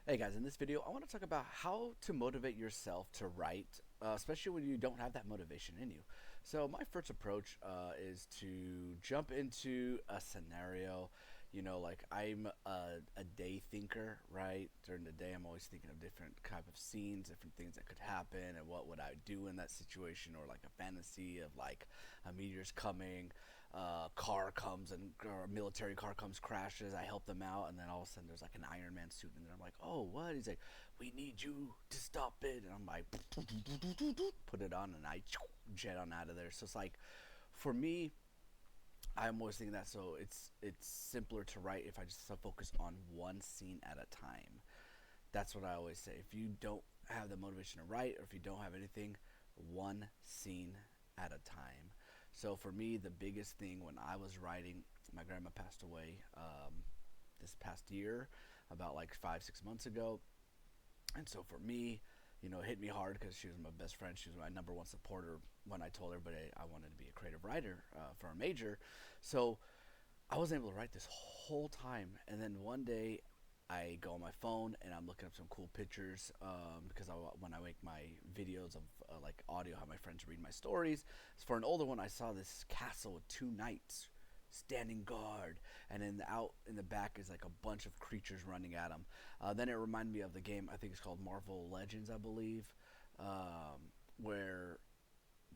Hey guys, in this video, I want to talk about how to motivate yourself to write, especially when you don't have that motivation in you. So, my first approach is to jump into a scenario. Like I'm a day thinker, right? During the day, I'm always thinking of different type of scenes, different things that could happen, and what would I do in that situation, or like a fantasy of like a meteor's coming, car comes and or a military car comes, crashes. I help them out, and then all of a sudden there's like an Iron Man suit, and then I'm like, oh, what? He's like, we need you to stop it, and I'm like, put it on, and I jet on out of there. So it's like, for me, I'm always thinking that. So it's simpler to write if I just focus on one scene at a time. That's what I always say. If you don't have the motivation to write, or if you don't have anything, one scene at a time. So for me, the biggest thing when I was writing, my grandma passed away this past year, about like 5 6 months ago, and so for me, it hit me hard because she was my best friend. She was my number one supporter when I told everybody I wanted to be a creative writer for a major. So I wasn't able to write this whole time. And then one day I go on my phone and I'm looking up some cool pictures because when I make my videos of like audio, how my friends read my stories. So for an older one, I saw this castle with two knights standing guard, and then out in the back is like a bunch of creatures running at him. Then it reminded me of the game. I think it's called Marvel Legends, I believe, where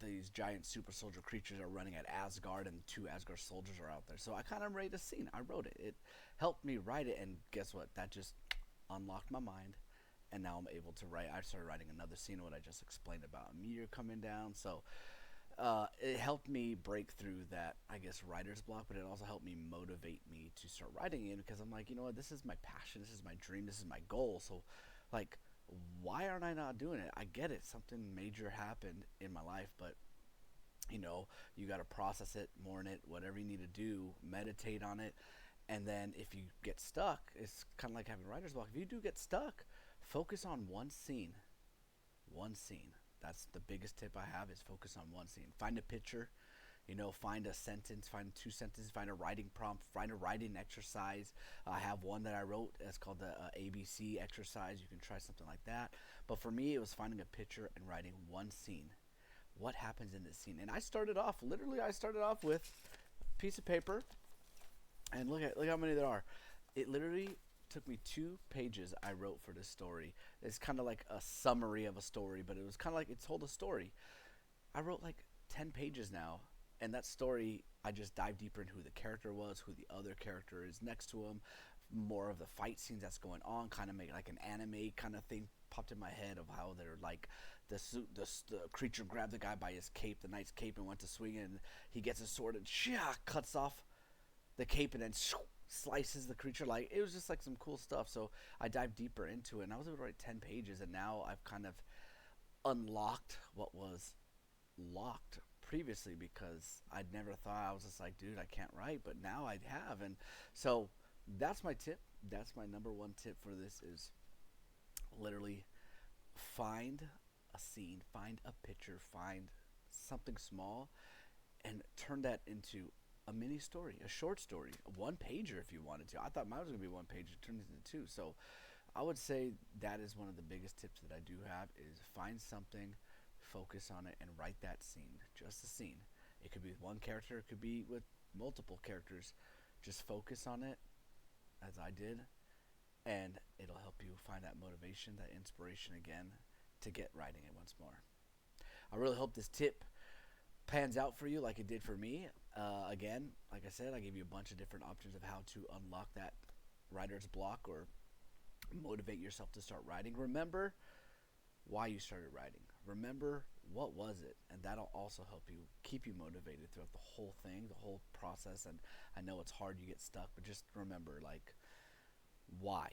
these giant super soldier creatures are running at Asgard, and two Asgard soldiers are out there. So I kind of made a scene. I wrote it. It helped me write it, and guess what? That just unlocked my mind, and now I'm able to write. I started writing another scene, what I just explained about a meteor coming down. So it helped me break through that, I guess, writer's block, but it also helped me motivate me to start writing it because I'm like, you know what? This is my passion. This is my dream. This is my goal. So, like, why aren't I not doing it? I get it. Something major happened in my life, but you got to process it, mourn it, whatever you need to do, meditate on it. And then if you get stuck, it's kind of like having writer's block. If you do get stuck, focus on one scene. One scene. That's the biggest tip I have, is focus on one scene. Find a picture, find a sentence, find two sentences, find a writing prompt, find a writing exercise. I have one that I wrote. It's called the ABC exercise. You can try something like that. But for me, it was finding a picture and writing one scene. What happens in this scene? And I started off, literally, I started off with a piece of paper, and look how many there are. It literally took me 2 pages I wrote for this story. It's kind of like a summary of a story, but it was kind of like it told a story. I wrote like 10 pages now, and that story, I just dive deeper into who the character was, who the other character is next to him, more of the fight scenes that's going on, kind of make like an anime kind of thing popped in my head of how they're like the creature grabbed the guy by his cape, the knight's cape, and went to swing it, and he gets his sword and cuts off the cape and then slices the creature. Like, it was just like some cool stuff. So I dived deeper into it, and I was able to write 10 pages, and now I've kind of unlocked what was locked previously because I'd never thought. I was just like, dude, I can't write, but now I have. And so that's my tip. That's my number one tip for this, is literally find a scene, find a picture, find something small, and turn that into a mini story, a short story, a one pager if you wanted to. I thought mine was going to be one page, it turned into two. So I would say that is one of the biggest tips that I do have, is find something, focus on it, and write that scene, just a scene. It could be with one character, it could be with multiple characters. Just focus on it, as I did, and it'll help you find that motivation, that inspiration again, to get writing it once more. I really hope this tip pans out for you like it did for me. Again, like I said, I gave you a bunch of different options of how to unlock that writer's block or motivate yourself to start writing. Remember why you started writing. Remember what was it, and that'll also help you keep you motivated throughout the whole thing, the whole process. And I know it's hard, you get stuck, but just remember, like, why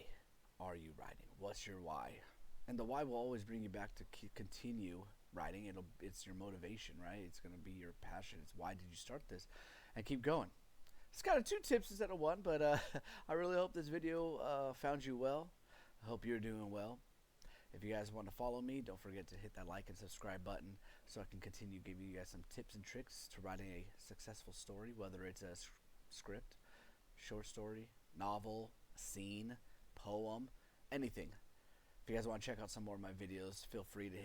are you writing? What's your why? And the why will always bring you back to continue writing. It's your motivation, right? It's going to be your passion. It's why did you start this, and keep going. It's kind of 2 tips instead of one, but I really hope this video found you well. I hope you're doing well. If you guys want to follow me, don't forget to hit that like and subscribe button so I can continue giving you guys some tips and tricks to writing a successful story, whether it's a script, short story, novel, scene, poem, anything. If you guys want to check out some more of my videos, feel free to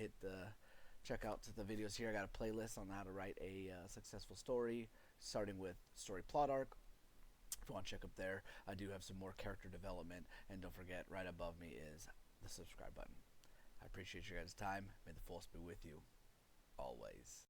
check out the videos here. I got a playlist on how to write a successful story, starting with story plot arc. If you want to check up there, I do have some more character development. And don't forget, right above me is the subscribe button. I appreciate your guys' time. May the force be with you always.